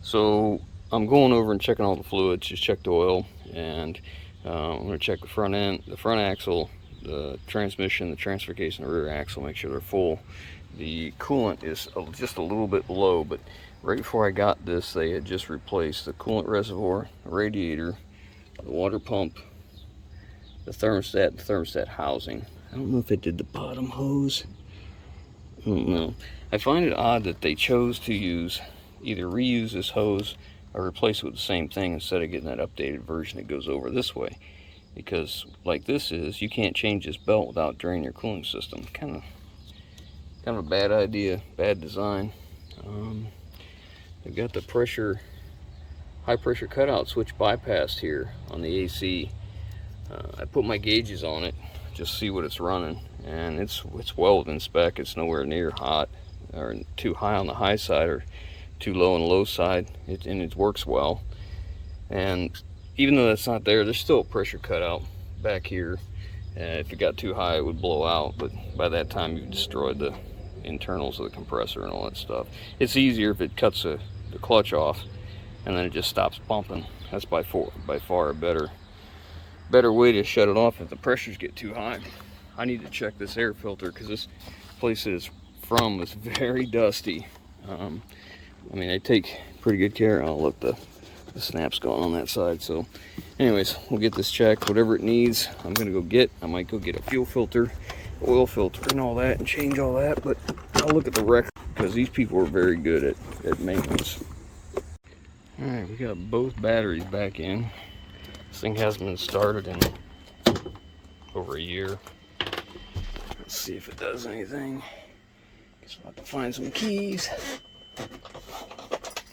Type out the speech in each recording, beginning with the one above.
So I'm going over and checking all the fluids, just checked the oil, and I'm going to check the front end, the front axle, the transmission, the transfer case, and the rear axle, make sure they're full. The coolant is just a little bit low, but right before I got this, they had just replaced the coolant reservoir, the radiator, the water pump, the thermostat housing. I don't know if they did the bottom hose. I don't know. I find it odd that they chose to either reuse this hose or replace it with the same thing instead of getting that updated version that goes over this way. Because like this is, you can't change this belt without draining your cooling system. Kind of a bad idea, bad design. They've got the high pressure cutout switch bypassed here on the AC. I put my gauges on it, just see what it's running, and it's well within spec. It's nowhere near hot or too high on the high side or too low on the low side, and it works well. And even though that's not there, there's still a pressure cutout back here. If it got too high, it would blow out, but by that time you've destroyed the internals of the compressor and all that stuff. It's easier if it cuts the clutch off and then it just stops pumping. That's by far a better way to shut it off if the pressures get too high. I need to check this air filter because this place that it's from is very dusty. I mean, they take pretty good care. Oh, look, the snap's going on that side. So anyways, we'll get this checked. Whatever it needs, I'm gonna go get. I might go get a fuel filter, oil filter, and all that, and change all that. But I'll look at the record because these people are very good at maintenance. All right, we got both batteries back in. This thing hasn't been started in over a year. Let's see if it does anything. Guess we'll have to find some keys.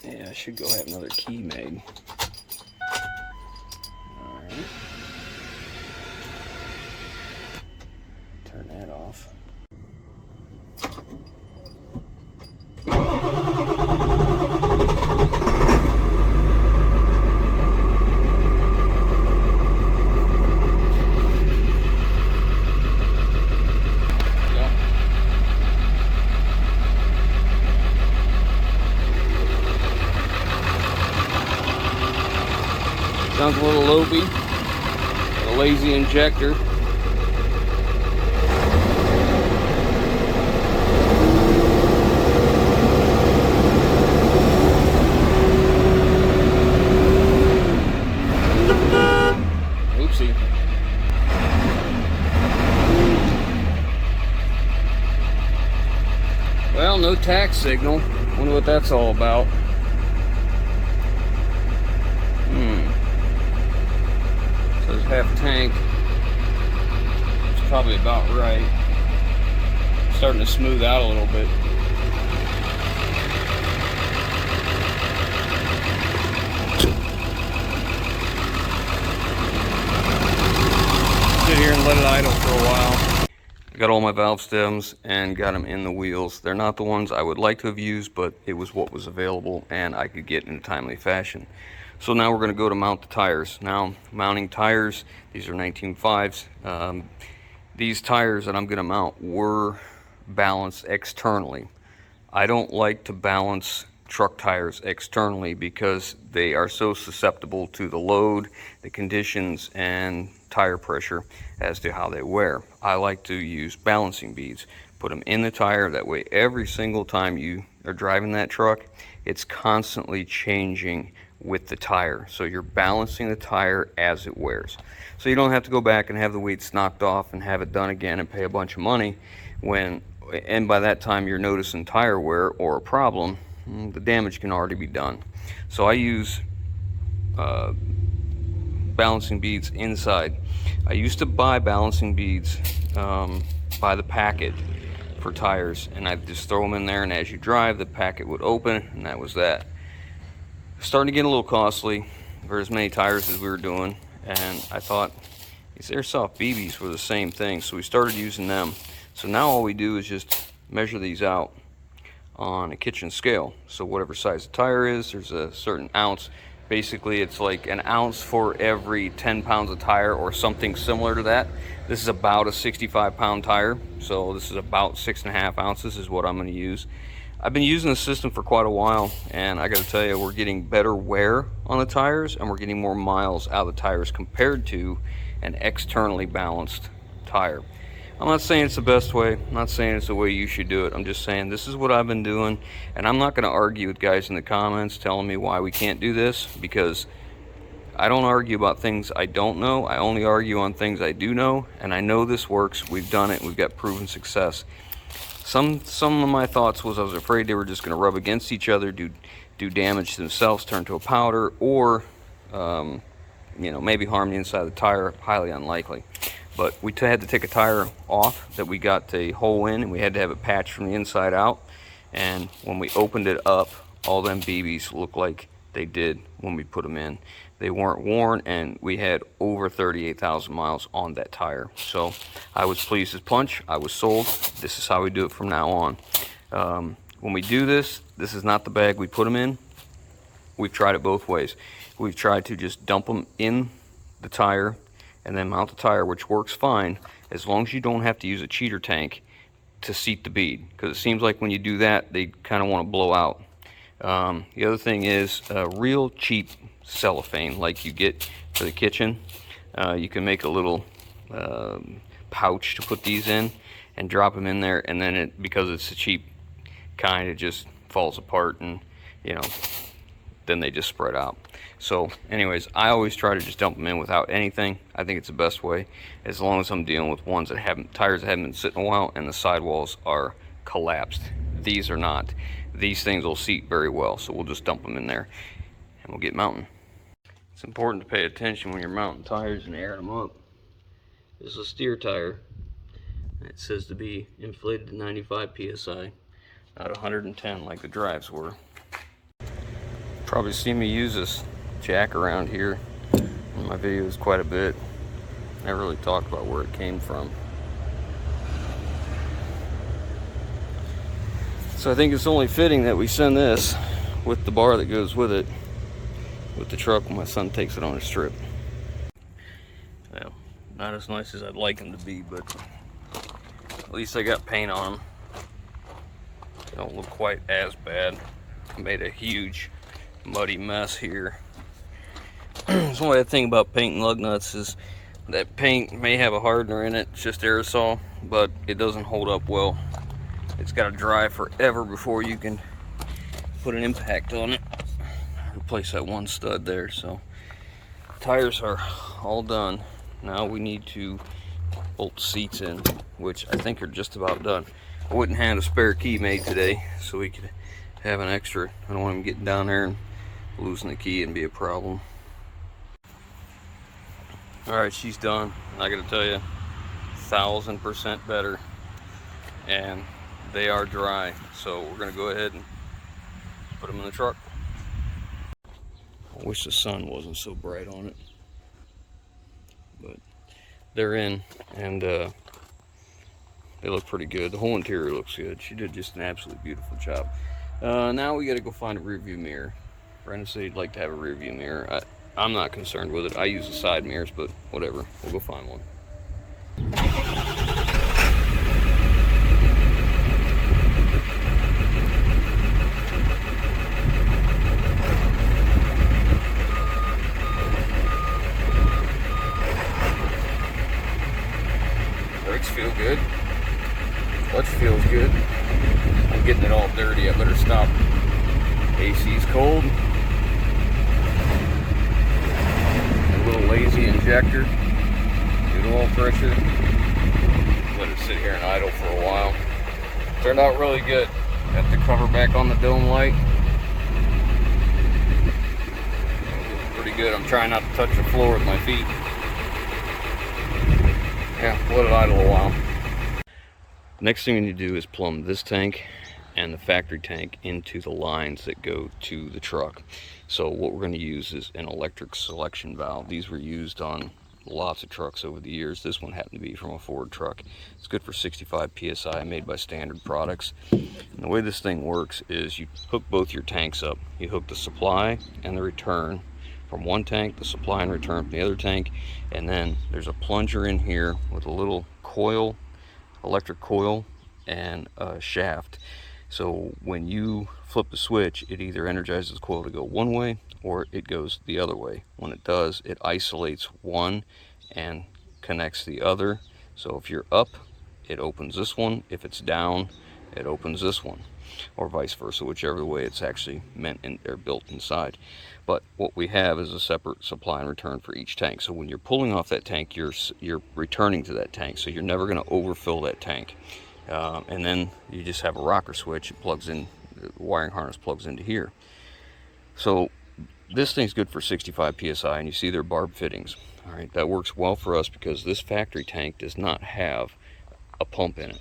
Yeah, I should go have another key made. Alright. Turn that off. Sounds a little loopy, a lazy injector. Oopsie. Well, no tax signal. Wonder what that's all about. Says half tank. It's probably about right. It's starting to smooth out a little bit. Sit here and let it idle for a while. I got all my valve stems and got them in the wheels. They're not the ones I would like to have used, but it was what was available and I could get in a timely fashion. So now we're going to go to mount the tires. Now, mounting tires, these are 19.5s. These tires that I'm going to mount were balanced externally. I don't like to balance truck tires externally because they are so susceptible to the load, the conditions, and tire pressure as to how they wear. I like to use balancing beads. Put them in the tire, that way every single time you are driving that truck, it's constantly changing with the tire. So you're balancing the tire as it wears. So you don't have to go back and have the weights knocked off and have it done again and pay a bunch of money and by that time you're noticing tire wear or a problem, the damage can already be done. So I use balancing beads inside. I used to buy balancing beads by the packet for tires, and I'd just throw them in there, and as you drive, the packet would open, and that was that. Starting to get a little costly for as many tires as we were doing, and I thought these airsoft BBs were the same thing, so we started using them. So now all we do is just measure these out on a kitchen scale. So whatever size the tire is, there's a certain ounce. Basically, it's like an ounce for every 10 pounds of tire or something similar to that. This is about a 65-pound tire, so this is about 6.5 ounces is what I'm going to use. I've been using the system for quite a while, and I gotta tell you, we're getting better wear on the tires, and we're getting more miles out of the tires compared to an externally balanced tire. I'm not saying it's the best way, I'm not saying it's the way you should do it, I'm just saying this is what I've been doing, and I'm not gonna argue with guys in the comments telling me why we can't do this, because I don't argue about things I don't know. I only argue on things I do know, and I know this works. We've done it, we've got proven success. Some of my thoughts was I was afraid they were just going to rub against each other, do damage to themselves, turn to a powder, or you know, maybe harm the inside of the tire. Highly unlikely. But we had to take a tire off that we got a hole in, and we had to have it patched from the inside out. And when we opened it up, all them BBs looked like they did when we put them in. They weren't worn, and we had over 38,000 miles on that tire. So I was pleased as punch. I was sold. This is how we do it from now on. When we do this, this is not the bag we put them in. We've tried it both ways. We've tried to just dump them in the tire and then mount the tire, which works fine as long as you don't have to use a cheater tank to seat the bead, because it seems like when you do that, they kind of want to blow out. The other thing is real cheap cellophane like you get for the kitchen. You can make a little pouch to put these in and drop them in there, and then because it's a cheap kind, it just falls apart, and you know, then they just spread out. So anyways, I always try to just dump them in without anything. I think it's the best way, as long as I'm dealing with ones that tires that haven't been sitting a while and the sidewalls are collapsed. These are not. These things will seat very well, so we'll just dump them in there and we'll get mounting. It's important to pay attention when you're mounting tires and airing them up. This is a steer tire. It says to be inflated to 95 psi, not 110 like the drives were. Probably see me use this jack around here in my videos quite a bit. Never really talked about where it came from. So I think it's only fitting that we send this with the bar that goes with it, with the truck when my son takes it on his trip. Well, not as nice as I'd like them to be, but at least I got paint on them. They don't look quite as bad. I made a huge muddy mess here. The only bad thing about painting lug nuts is that paint may have a hardener in it. It's just aerosol, but it doesn't hold up well. It's got to dry forever before you can put an impact on it. Replace that one stud there. So tires are all done. Now we need to bolt the seats in, which I think are just about done. I wouldn't have a spare key made today, so we could have an extra. I don't want him getting down there and losing the key and be a problem. Alright, she's done. I gotta tell you, 1000% better. And they are dry, so we're gonna go ahead and put them in the truck. I wish the sun wasn't so bright on it, but they're in, and they look pretty good. The whole interior looks good. She did just an absolutely beautiful job. Now we gotta go find a rear view mirror. Brandon said he'd like to have a rear view mirror. I'm not concerned with it. I use the side mirrors, but whatever. We'll go find one. Brakes feel good. Clutch feels good. I'm getting it all dirty. I better stop. AC's cold. A little lazy injector. Good oil pressure. Let it sit here and idle for a while. Turned out really good. Got the cover back on the dome light. Pretty good. I'm trying not to touch the floor with my feet. Yeah, let it idle a while. Next thing we need to do is plumb this tank and the factory tank into the lines that go to the truck. So what we're going to use is an electric selection valve. These were used on lots of trucks over the years. This one happened to be from a Ford truck. It's good for 65 psi, made by Standard Products. And the way this thing works is you hook both your tanks up. You hook the supply and the return from one tank, the supply and return from the other tank, and then there's a plunger in here with a little coil, electric coil, and a shaft. So when you flip the switch, it either energizes the coil to go one way or it goes the other way. When it does, it isolates one and connects the other. So if you're up, it opens this one. If it's down, it opens this one, or vice versa, whichever way it's actually meant in, or built inside. But what we have is a separate supply and return for each tank. So when you're pulling off that tank, you're returning to that tank. So you're never going to overfill that tank. And then you just have a rocker switch. It plugs in, the wiring harness plugs into here. So this thing's good for 65 psi, and you see their barb fittings. All right, that works well for us because this factory tank does not have a pump in it.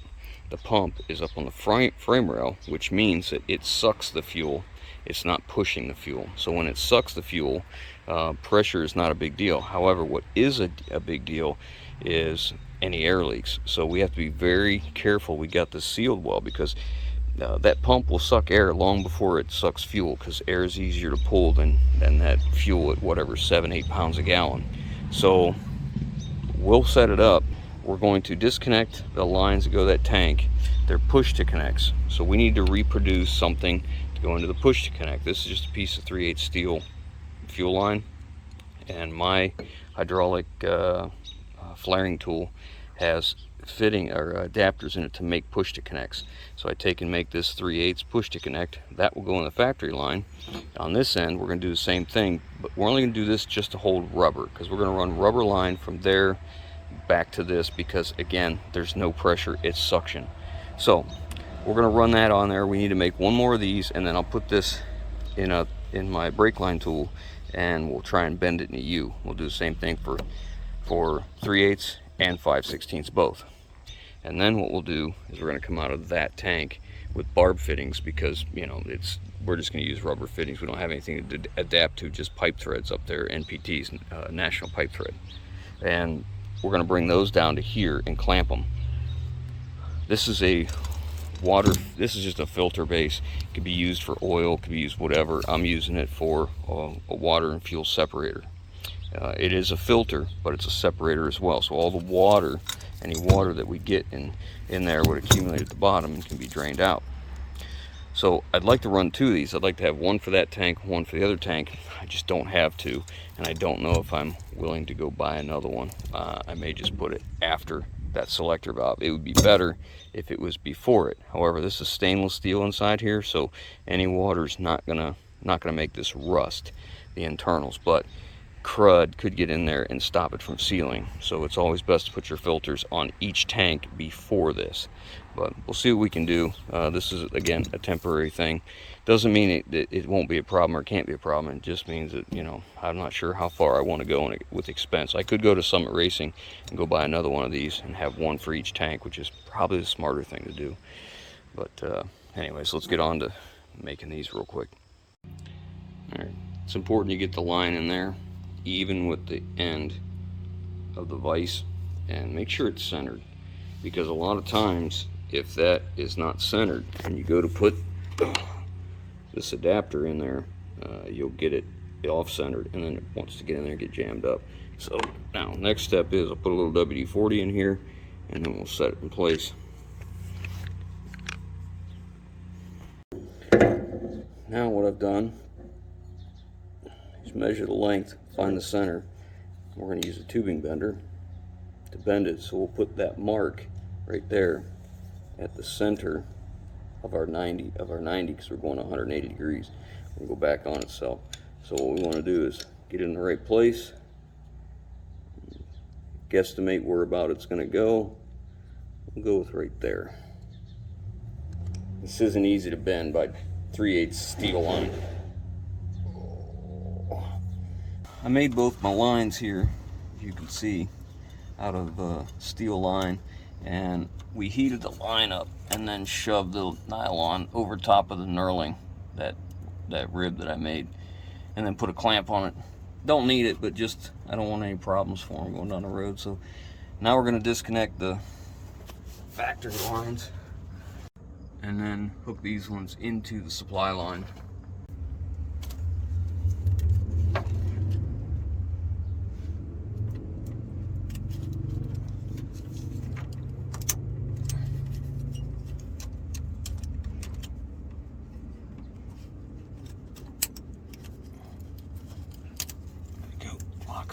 The pump is up on the frame rail, which means that it sucks the fuel. It's not pushing the fuel. So when it sucks the fuel, pressure is not a big deal. However, what is a big deal is any air leaks. So we have to be very careful we got this sealed well, because that pump will suck air long before it sucks fuel, because air is easier to pull than that fuel at whatever, 7-8 pounds a gallon. So we'll set it up. We're going to disconnect the lines that go to that tank. They're push to connects. So we need to reproduce something to go into the push to connect. This is just a piece of 3/8 steel fuel line, and my hydraulic flaring tool has fitting or adapters in it to make push to connects. So I take and make this 3/8 push to connect. That will go in the factory line. On this end, we're going to do the same thing, but we're only going to do this just to hold rubber, because we're going to run rubber line from there back to this, because again, there's no pressure, it's suction. So we're going to run that on there. We need to make one more of these, and then I'll put this in my brake line tool, and we'll try and bend it in a U. We'll do the same thing for 3/8 and 5/16 both. And then what we'll do is we're going to come out of that tank with barb fittings, because you know we're just going to use rubber fittings. We don't have anything to adapt to, just pipe threads up there, NPT's, National Pipe Thread. And we're going to bring those down to here and clamp them. This is this is just a filter base. It could be used for oil, could be used whatever. I'm using it for a water and fuel separator. It is a filter, but it's a separator as well. So all the water, any water that we get in there would accumulate at the bottom and can be drained out. So I'd like to run two of these. I'd like to have one for that tank, one for the other tank. I just don't have to, and I don't know if I'm willing to go buy another one. I may just put it after that selector valve. It would be better if it was before it. However, this is stainless steel inside here, so any water's not gonna make this rust the internals, but crud could get in there and stop it from sealing. So it's always best to put your filters on each tank before this. But we'll see what we can do. This is, again, a temporary thing. Doesn't mean it won't be a problem or can't be a problem. It just means that, you know, I'm not sure how far I want to go with expense. I could go to Summit Racing and go buy another one of these and have one for each tank, which is probably the smarter thing to do. But anyways, let's get on to making these real quick. All right. It's important you get the line in there, even with the end of the vise, and make sure it's centered, because a lot of times if that is not centered and you go to put this adapter in there, you'll get it off-centered, and then it wants to get in there and get jammed up. So now next step is I'll put a little WD-40 in here, and then we'll set it in place. Now what I've done is measure the length, find the center. We're going to use a tubing bender to bend it, so we'll put that mark right there at the center of our 90, because we're going 180 degrees. We'll go back on itself. So what we want to do is get it in the right place, guesstimate where about it's going to go. We'll go with right there. This isn't easy to bend by 3/8 steel line. I made both my lines here, you can see, out of steel line, and we heated the line up and then shoved the nylon over top of the knurling, that rib that I made, and then put a clamp on it. Don't need it, but just I don't want any problems for them going down the road. So now we're going to disconnect the factory lines and then hook these ones into the supply line.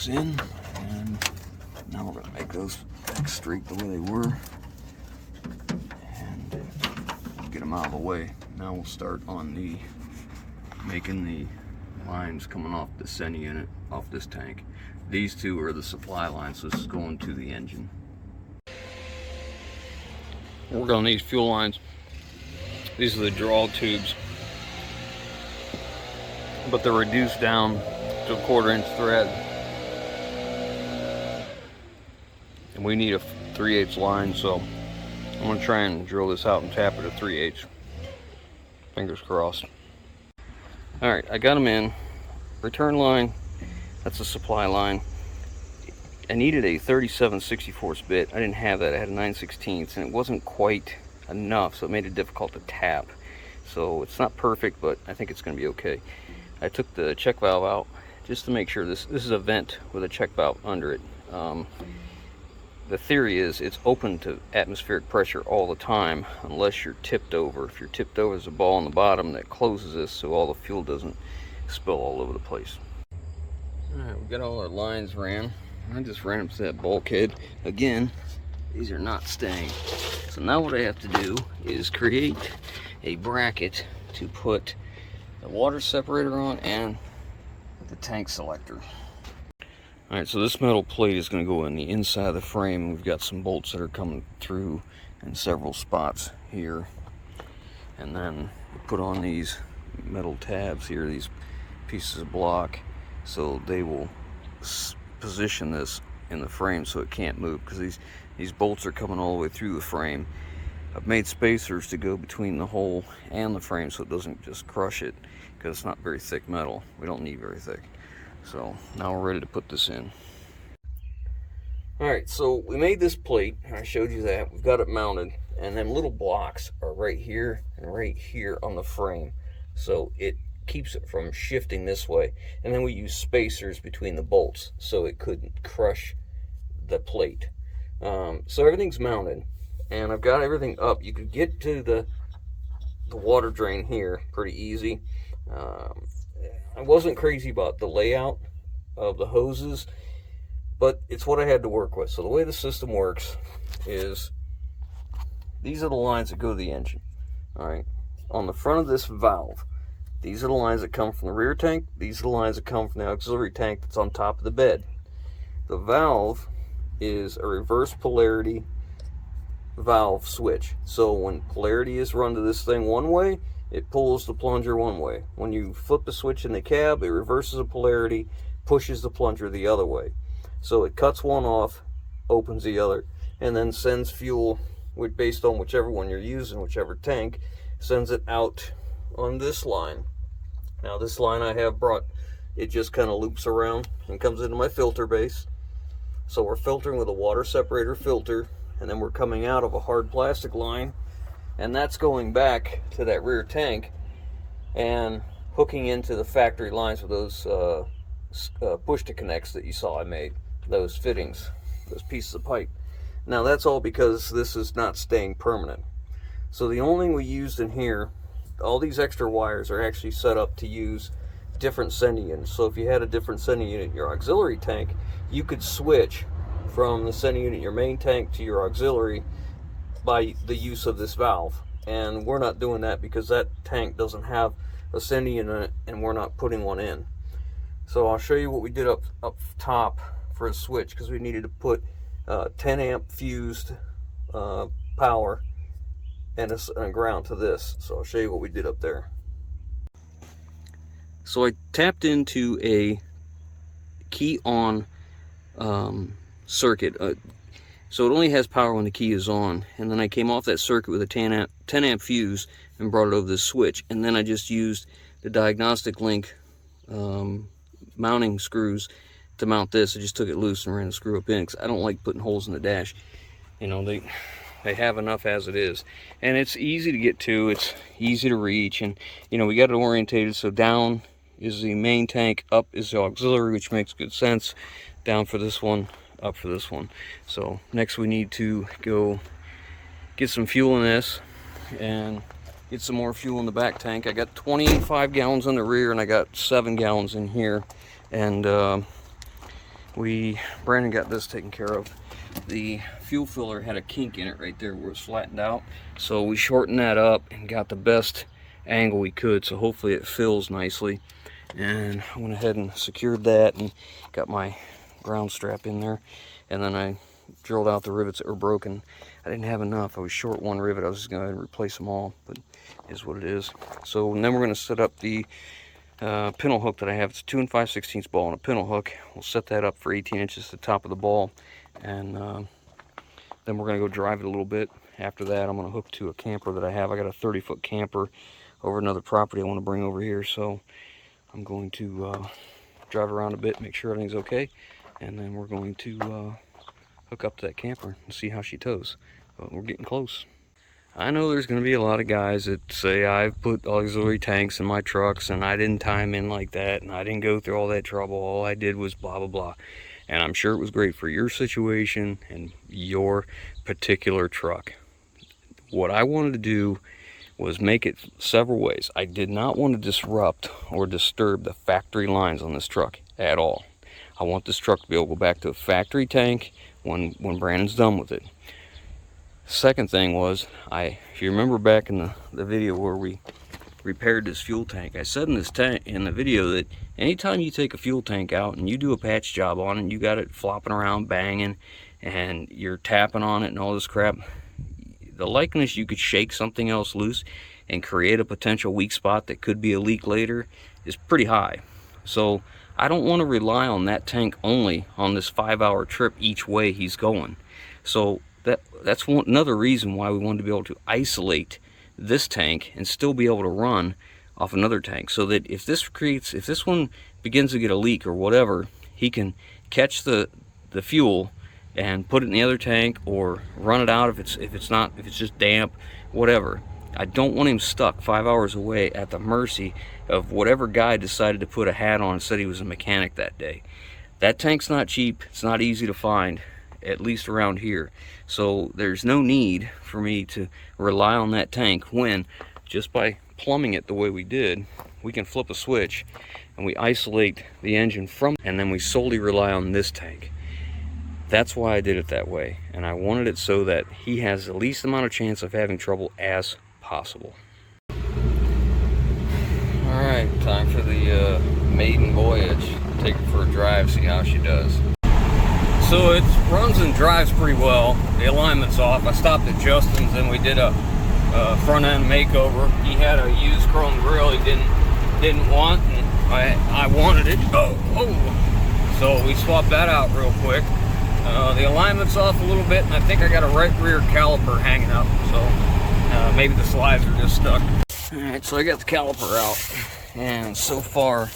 blocks in, and now we're going to make those back straight the way they were and get them out of the way. Now we'll start on the making the lines coming off the sending unit, off this tank. These two are the supply lines, so this is going to the engine. We're going to need fuel lines. These are the draw tubes, but they're reduced down to a 1/4 inch thread. And we need a 3/8 line, so I'm going to try and drill this out and tap it at 3/8. Fingers crossed. Alright, I got them in. Return line, that's a supply line. I needed a 37/64 bit. I didn't have that. I had a 9/16, and it wasn't quite enough, so it made it difficult to tap. So it's not perfect, but I think it's going to be okay. I took the check valve out just to make sure this is a vent with a check valve under it. The theory is it's open to atmospheric pressure all the time unless you're tipped over. If you're tipped over, there's a ball on the bottom that closes this so all the fuel doesn't spill all over the place. Alright, we got all our lines ran. I just ran up to that bulkhead. Again, these are not staying. So now what I have to do is create a bracket to put the water separator on and the tank selector. Alright, so this metal plate is going to go in the inside of the frame. We've got some bolts that are coming through in several spots here. And then we put on these metal tabs here, these pieces of block, so they will position this in the frame so it can't move, because these bolts are coming all the way through the frame. I've made spacers to go between the hole and the frame so it doesn't just crush it, because it's not very thick metal. We don't need very thick. So now we're ready to put this in. Alright, so we made this plate. I showed you that. We've got it mounted, and then little blocks are right here and right here on the frame, so it keeps it from shifting this way. And then we use spacers between the bolts so it couldn't crush the plate. So everything's mounted, and I've got everything up. You could get to the water drain here pretty easy. I wasn't crazy about the layout of the hoses, but it's what I had to work with. So the way the system works is these are the lines that go to the engine. Alright, on the front of this valve, these are the lines that come from the rear tank. These are the lines that come from the auxiliary tank that's on top of the bed. The valve is a reverse polarity valve switch. So when polarity is run to this thing one way, it pulls the plunger one way. When you flip the switch in the cab, it reverses the polarity, pushes the plunger the other way. So it cuts one off, opens the other, and then sends fuel based on whichever one you're using, whichever tank, sends it out on this line. Now this line I have brought, it just kind of loops around and comes into my filter base. So we're filtering with a water separator filter, and then we're coming out of a hard plastic line, and that's going back to that rear tank and hooking into the factory lines with those push-to-connects that you saw I made, those fittings, those pieces of pipe. Now that's all because this is not staying permanent. So the only thing we used in here, all these extra wires are actually set up to use different sending units. So if you had a different sending unit in your auxiliary tank, you could switch from the sending unit in your main tank to your auxiliary by the use of this valve. And we're not doing that because that tank doesn't have a sending unit and we're not putting one in. So I'll show you what we did up top for a switch, because we needed to put 10 amp fused power and a ground to this. So I'll show you what we did up there. So I tapped into a key on circuit. So it only has power when the key is on, and then I came off that circuit with a 10 amp fuse and brought it over this switch, and then I just used the diagnostic link mounting screws to mount this. I just took it loose and ran the screw up in, because I don't like putting holes in the dash. You know, they have enough as it is, and it's easy to get to, it's easy to reach, and you know, we got it orientated so down is the main tank, up is the auxiliary, which makes good sense. Down for this one, up for this one. So next we need to go get some fuel in this and get some more fuel in the back tank. I got 25 gallons in the rear and I got 7 gallons in here, and Brandon got this taken care of. The fuel filler had a kink in it right there where it's flattened out, so we shortened that up and got the best angle we could, so hopefully it fills nicely. And I went ahead and secured that and got my ground strap in there, and then I drilled out the rivets that were broken. I didn't have enough. I was short one rivet. I was just going to replace them all, but it is what it is. So then we're going to set up the pintle hook that I have. It's a 2 5/16 ball and a pintle hook. We'll set that up for 18 inches to the top of the ball, and then we're going to go drive it a little bit. After that, I'm going to hook to a camper that I have. I got a 30-foot camper over another property I want to bring over here, so I'm going to drive around a bit, make sure everything's okay, and then we're going to hook up to that camper and see how she tows. But we're getting close. I know there's going to be a lot of guys that say I've put auxiliary tanks in my trucks and I didn't tie them in like that and I didn't go through all that trouble. All I did was blah, blah, blah. And I'm sure it was great for your situation and your particular truck. What I wanted to do was make it several ways. I did not want to disrupt or disturb the factory lines on this truck at all. I want this truck to be able to go back to a factory tank when Brandon's done with it. Second thing was, if you remember back in the video where we repaired this fuel tank, I said in the video that anytime you take a fuel tank out and you do a patch job on it and you got it flopping around banging and you're tapping on it and all this crap, the likeliness you could shake something else loose and create a potential weak spot that could be a leak later is pretty high. So I don't want to rely on that tank only on this 5-hour trip each way he's going. So that's another reason why we wanted to be able to isolate this tank and still be able to run off another tank, so that if this one begins to get a leak or whatever, he can catch the fuel and put it in the other tank or run it out if it's just damp, whatever. I don't want him stuck 5 hours away at the mercy of whatever guy decided to put a hat on and said he was a mechanic that day. That tank's not cheap. It's not easy to find, at least around here. So there's no need for me to rely on that tank when, just by plumbing it the way we did, we can flip a switch and we isolate the engine from, and then we solely rely on this tank. That's why I did it that way, and I wanted it so that he has the least amount of chance of having trouble as possible. Alright, time for the Maiden Voyage. Take her for a drive, see how she does. So it runs and drives pretty well. The alignment's off. I stopped at Justin's and we did a front end makeover. He had a used chrome grill he didn't want, and I wanted it. Oh! So we swapped that out real quick. The alignment's off a little bit, and I think I got a right rear caliper hanging up, so maybe the slides are just stuck. Alright, so I got the caliper out, and so far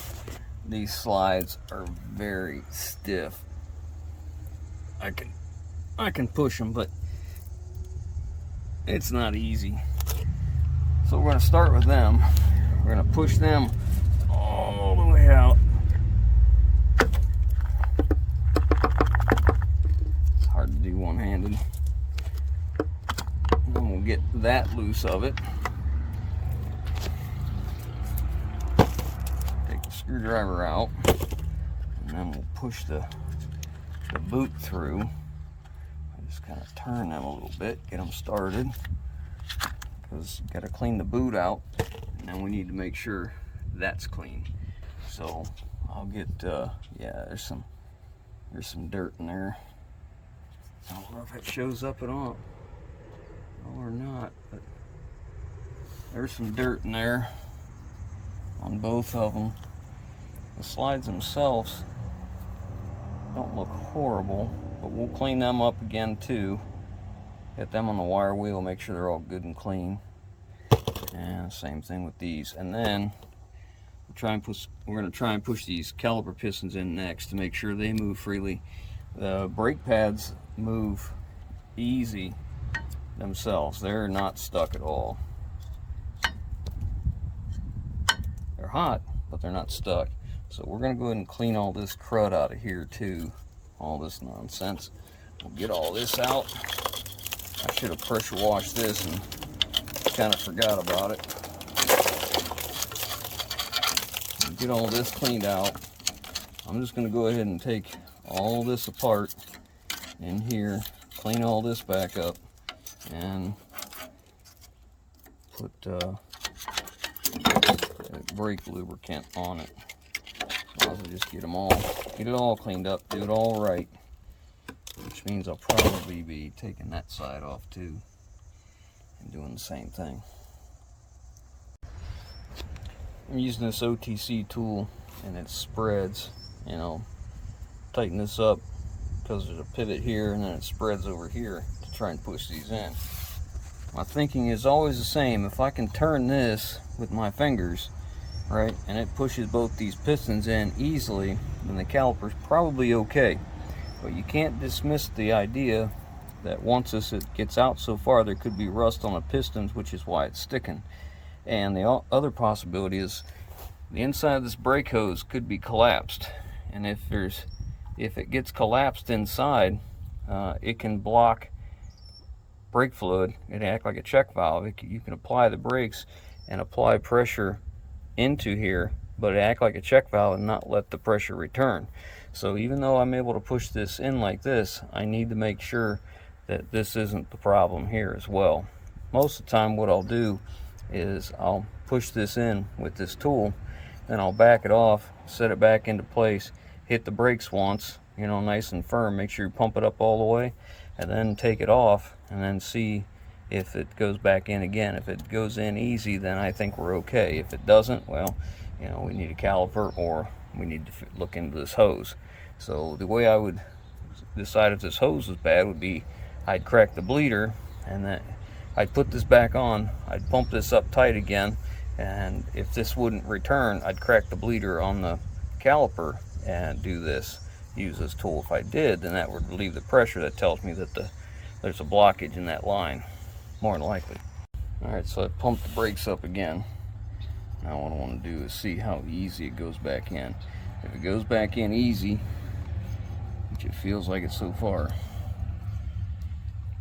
these slides are very stiff. I can push them, but it's not easy. So we're going to start with them. We're going to push them all the way out. It's hard to do one-handed. Then we'll get that loose of it. Take the screwdriver out, and then we'll push the boot through. I just kind of turn them a little bit, get them started, because you got to clean the boot out, and then we need to make sure that's clean. So I'll get yeah, there's some dirt in there. I don't know if it shows up at all or not, but there's some dirt in there on both of them. The slides themselves don't look horrible, but we'll clean them up again too. Get them on the wire wheel, make sure they're all good and clean. And same thing with these. And then we're going to try and push these caliper pistons in next to make sure they move freely. The brake pads move easy themselves. They're not stuck at all. They're hot, but they're not stuck. So we're going to go ahead and clean all this crud out of here too. All this nonsense. We'll get all this out. I should have pressure washed this and kind of forgot about it. Get all this cleaned out. I'm just going to go ahead and take all this apart in here, clean all this back up, and put brake lubricant on it. I'll just get it all cleaned up, do it all right, which means I'll probably be taking that side off too and doing the same thing. I'm using this OTC tool and it spreads, you know, tighten this up because there's a pivot here and then it spreads over here to try and push these in. My thinking is always the same. If I can turn this with my fingers, right, and it pushes both these pistons in easily, then the caliper's probably okay. But you can't dismiss the idea that once it gets out so far, there could be rust on the pistons, which is why it's sticking. And the other possibility is the inside of this brake hose could be collapsed, and if it gets collapsed inside, it can block brake fluid. It acts like a check valve. You can apply the brakes and apply pressure into here, but it acts like a check valve and not let the pressure return. So even though I'm able to push this in like this, I need to make sure that this isn't the problem here as well. Most of the time what I'll do is I'll push this in with this tool, then I'll back it off, set it back into place, hit the brakes once, you know, nice and firm, make sure you pump it up all the way, and then take it off and then see if it goes back in again. If it goes in easy, then I think we're okay. If it doesn't, well, you know, we need a caliper or we need to look into this hose. So the way I would decide if this hose was bad would be I'd crack the bleeder, and then I'd put this back on, I'd pump this up tight again, and if this wouldn't return, I'd crack the bleeder on the caliper and do this, use this tool. If I did, then that would relieve the pressure. That tells me that there's a blockage in that line, more than likely. Alright, so I pumped the brakes up again. Now what I want to do is see how easy it goes back in. If it goes back in easy, which it feels like it so far,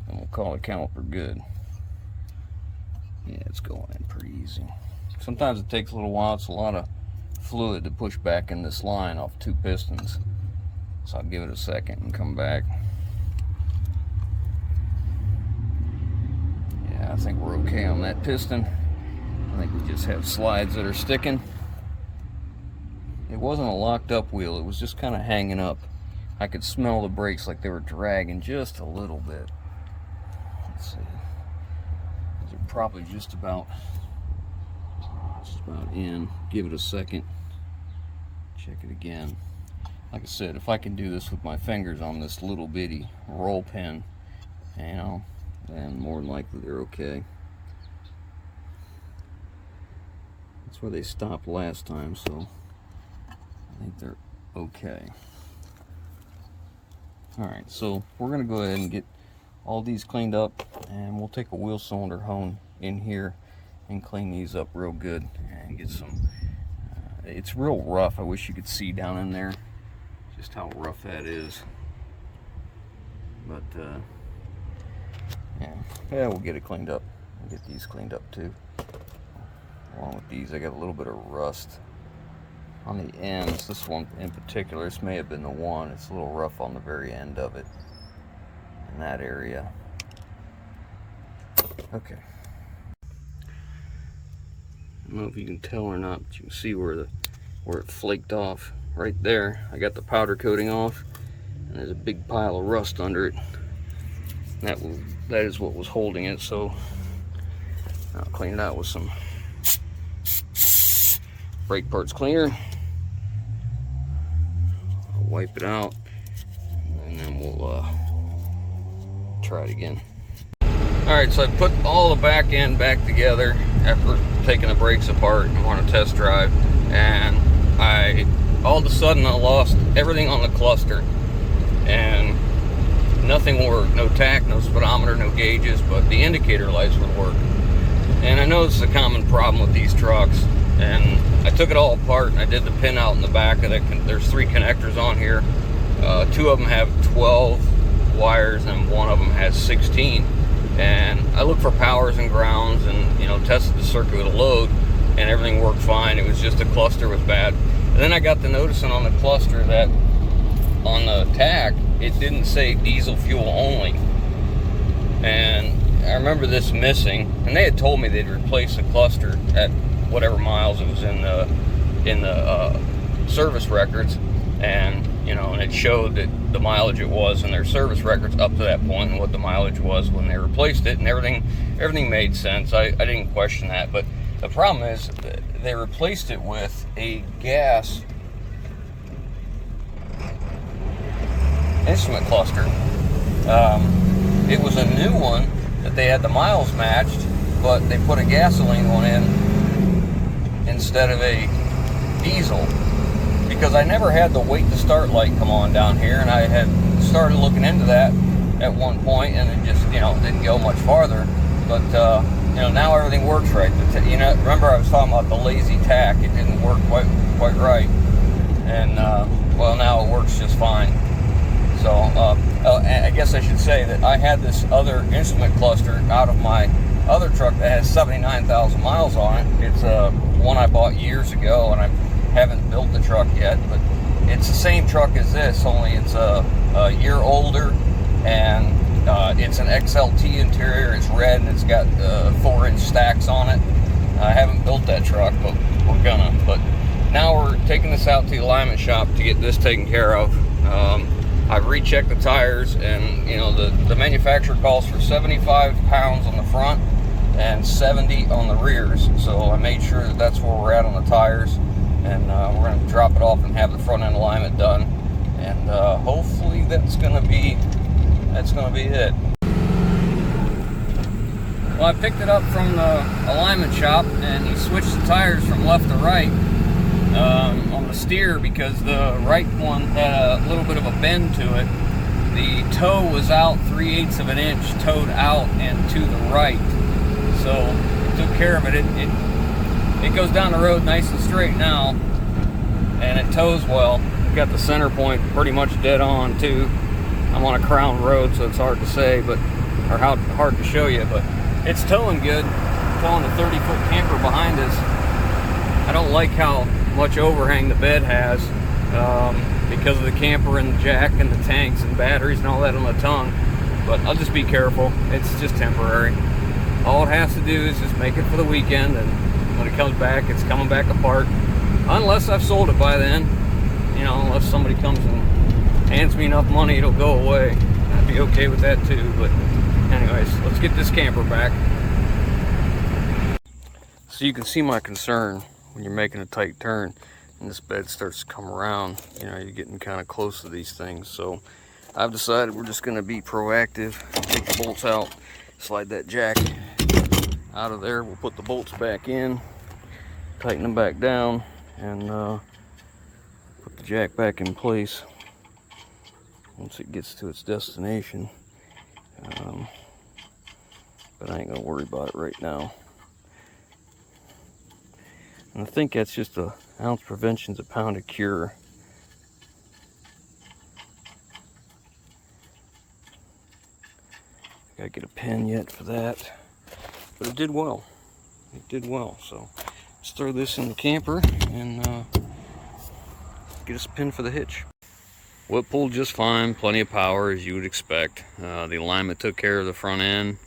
then we'll call the caliper good. Yeah, it's going in pretty easy. Sometimes it takes a little while. It's a lot of fluid to push back in this line off 2 pistons. So I'll give it a second and come back. Yeah, I think we're okay on that piston. I think we just have slides that are sticking. It wasn't a locked up wheel, it was just kind of hanging up. I could smell the brakes like they were dragging just a little bit. Let's see. They're probably just about in. Give it a second. Check it again. Like I said, if I can do this with my fingers on this little bitty roll pin, you know, then more than likely they're okay. That's where they stopped last time, so I think they're okay. Alright, so we're going to go ahead and get all these cleaned up, and we'll take a wheel cylinder hone in here and clean these up real good and get some, it's real rough. I wish you could see down in there just how rough that is. But yeah, we'll get it cleaned up. We'll get these cleaned up too. Along with these, I got a little bit of rust on the ends. This one in particular, this may have been the one. It's a little rough on the very end of it, in that area. Okay. I don't know if you can tell or not, but you can see where it flaked off. Right there, I got the powder coating off, and there's a big pile of rust under it. That is what was holding it. So I'll clean it out with some brake parts cleaner. I'll wipe it out, and then we'll try it again. Alright, so I put all the back end back together after taking the brakes apart and on a test drive, and all of a sudden I lost everything on the cluster, and nothing worked. No tach, no speedometer, no gauges, but the indicator lights would work. And I know this is a common problem with these trucks, and I took it all apart and I did the pin out in the back of it. There's 3 connectors on here. 2 of them have 12 wires and 1 of them has 16. And I looked for powers and grounds and, you know, tested the circuit with a load, and everything worked fine. It was just the cluster was bad. And then I got to noticing on the cluster that on the tag, it didn't say diesel fuel only. And I remember this missing, and they had told me they'd replace the cluster at whatever miles it was in the service records, and you know, and it showed that the mileage it was in their service records up to that point, and what the mileage was when they replaced it, and everything made sense. I didn't question that, but the problem is they replaced it with a gas instrument cluster. It was a new one that they had the miles matched, but they put a gasoline one in instead of a diesel, because I never had the wait to start light come on down here, and I had started looking into that at one point, and it just, you know, didn't go much farther. But you know, now everything works right. You know, remember I was talking about the lazy tack? It didn't work quite right, and well, now it works just fine. So I guess I should say that I had this other instrument cluster out of my other truck that has 79,000 miles on it. It's one I bought years ago, and I haven't built the truck yet, but it's the same truck as this, only it's a year older, and it's an XLT interior. It's red, and it's got 4-inch stacks on it. I haven't built that truck, but we're gonna. But now we're taking this out to the alignment shop to get this taken care of. I've rechecked the tires, and you know, the manufacturer calls for 75 pounds on the front and 70 on the rears. So I made sure that that's where we're at on the tires, and we're going to drop it off and have the front end alignment done, and hopefully that's going to be it. Well, I picked it up from the alignment shop, and he switched the tires from left to right on the steer, because the right one had a little bit of a bend to it. The toe was out 3/8 of an inch, towed out and to the right, so it took care of it. It goes down the road nice and straight now, and it tows well. Got the center point pretty much dead on too. I'm on a crown road, so it's hard to say, but or hard to show you, but it's towing good. Towing a 30-foot camper behind us. I don't like how much overhang the bed has, because of the camper and the jack and the tanks and batteries and all that on the tongue, but I'll just be careful. It's just temporary. All it has to do is just make it for the weekend, and when it comes back, it's coming back apart, unless I've sold it by then. You know, unless somebody comes and hands me enough money, it'll go away. I'd be okay with that too. But anyways, let's get this camper back. So you can see my concern when you're making a tight turn and this bed starts to come around. You know, you're getting kind of close to these things. So I've decided we're just going to be proactive. Take the bolts out, slide that jack out of there. We'll put the bolts back in, tighten them back down, and put the jack back in place once it gets to its destination. But I ain't gonna worry about it right now. And I think that's just an ounce prevention's a pound of cure. Gotta get a pin yet for that, but it did well. It did well. So let's throw this in the camper and get us a pin for the hitch. Well, it pulled just fine, plenty of power as you would expect. The alignment took care of the front end.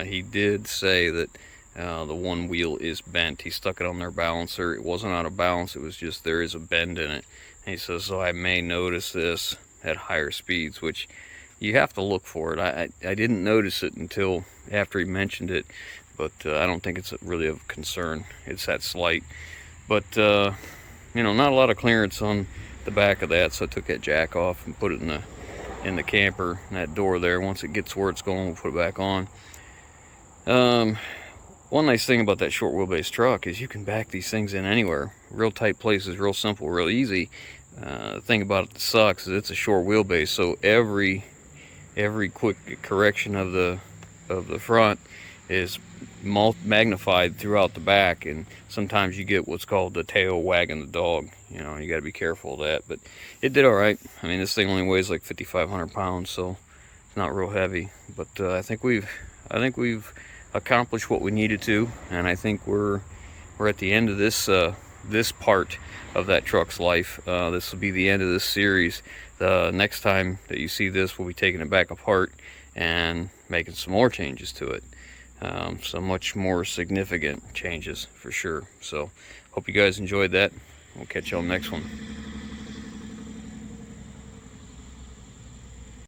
He did say that the one wheel is bent. He stuck it on their balancer. It wasn't out of balance, it was just there is a bend in it. And he says, so I may notice this at higher speeds, which you have to look for it. I didn't notice it until after he mentioned it, but I don't think it's really of concern. It's that slight. But, you know, not a lot of clearance on the back of that, so I took that jack off and put it in the camper, in that door there. Once it gets where it's going, we'll put it back on. One nice thing about that short wheelbase truck is you can back these things in anywhere. Real tight places, real simple, real easy. The thing about it that sucks is it's a short wheelbase, so every quick correction of the front is magnified throughout the back, and sometimes you get what's called the tail wagging the dog. You know, you got to be careful of that, but it did all right. I mean, this thing only weighs like 5,500 pounds, so it's not real heavy. But I think we've accomplished what we needed to, and I think we're at the end of this this part of that truck's life. This will be the end of this series. The next time that you see this, we'll be taking it back apart and making some more changes to it. Some much more significant changes for sure. So hope you guys enjoyed that. We'll catch you on the next one.